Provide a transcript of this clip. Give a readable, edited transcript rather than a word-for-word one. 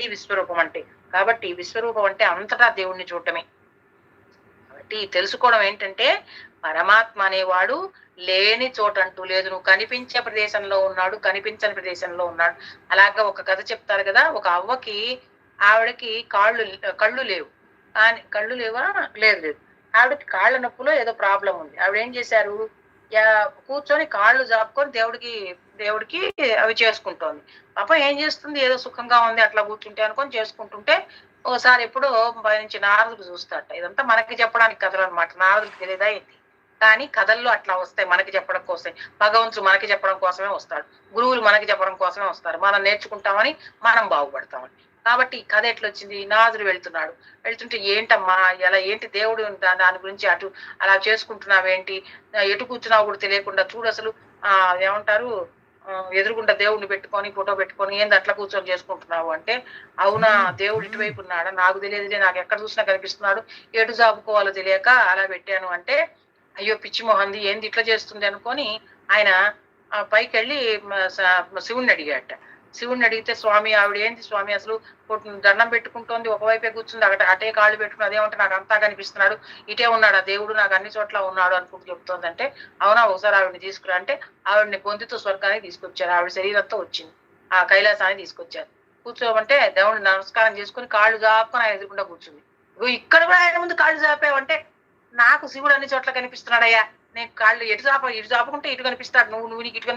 విశ్వరూపం అంటే. కాబట్టి విశ్వరూపం అంటే అంతటా దేవుణ్ణి చూడటమే. కాబట్టి తెలుసుకోవడం ఏంటంటే, పరమాత్మ అనేవాడు లేని చోటంటూ లేదు. నువ్వు కనిపించే ప్రదేశంలో ఉన్నాడు, కనిపించని ప్రదేశంలో ఉన్నాడు. అలాగా ఒక కథ చెప్తారు కదా! ఒక అవ్వకి ఆవిడకి కళ్ళు లేవు. కళ్ళు లేవా? లేదు లేదు. ఆవిడకి కాళ్ళ నొప్పులో ఏదో ప్రాబ్లమ్ ఉంది. ఆవిడేం చేశారు? కూర్చొని కాళ్ళు జాపుకొని దేవుడికి దేవుడికి అవి చేసుకుంటోంది. పాపం ఏం చేస్తుంది? ఏదో సుఖంగా ఉంది అట్లా కూర్చుంటే అనుకోని చేసుకుంటుంటే, ఓసారి ఎప్పుడో పైనుంచి నారదుడు చూస్తాడట. ఇదంతా మనకి చెప్పడానికి కథలనమాట. నారదుడికి తెలీదా ఏంటి? కానీ కథల్లో అట్లా వస్తాయి మనకి చెప్పడం కోసమే. భగవంతుడు మనకి చెప్పడం కోసమే వస్తాడు. గురువులు మనకి చెప్పడం కోసమే వస్తారు. మనం నేర్చుకుంటామని, మనం బాగుపడతామని. కాబట్టి ఈ కథ ఎట్లొచ్చింది? నారదుడు వెళ్తున్నాడు. వెళ్తుంటే ఏంటమ్మా ఎలా ఏంటి దేవుడు దాని గురించి అటు అలా చేసుకుంటున్నావేంటి? ఎటు కూర్చున్నావో కూడా తెలియకుండా చూడసలు ఏమంటారు ఎదురుగుండా దేవుడిని పెట్టుకొని, ఫోటో పెట్టుకొని ఏంది అట్లా కూర్చొని చేసుకుంటున్నావు అంటే, అవునా దేవుడు ఇటువైపు ఉన్నాడా? నాకు తెలియదులే నాకెక్కడ చూసినా కనిపిస్తున్నాడు. ఎటు జాపుకోవాలో తెలియక అలా పెట్టాను అంటే, అయ్యో! పిచ్చి మొహంది ఏంది ఇట్లా చేస్తుంది అనుకోని ఆయన పైకెళ్ళి శివుడిని అడిగాడట. శివుడిని అడిగితే స్వామి ఆవిడేంది స్వామి అసలు దండం పెట్టుకుంటోంది. ఒకవైపే కూర్చుంది. అటే కాళ్ళు పెట్టుకుని అదేమంటే నాకంతా కనిపిస్తున్నాడు. ఇటే ఉన్నాడు ఆ దేవుడు నాకు అన్ని చోట్ల ఉన్నాడు అనుకుంటూ చెప్తోందంటే, అవునా ఒకసారి ఆవిడని తీసుకురా అంటే, ఆవిడని పొందితో స్వర్గానికి తీసుకొచ్చారు. ఆవిడ శరీరంతో వచ్చింది. ఆ కైలాసానికి తీసుకొచ్చారు. కూర్చోమంటే దేవుడిని నమస్కారం చేసుకొని కాళ్ళు జాపుకొని ఆయన ఎదురుకుండా కూర్చుంది. ఇగో ఇక్కడ కూడా ఆయన ముందు కాళ్ళు జాపావంటే, నాకు శివుడు అన్ని చోట్ల కనిపిస్తున్నాడయ్యా. నేను కాళ్ళు ఇటు జాపుకుంటే ఇటు కనిపిస్తాడు. నువ్వు నీకు ఇటు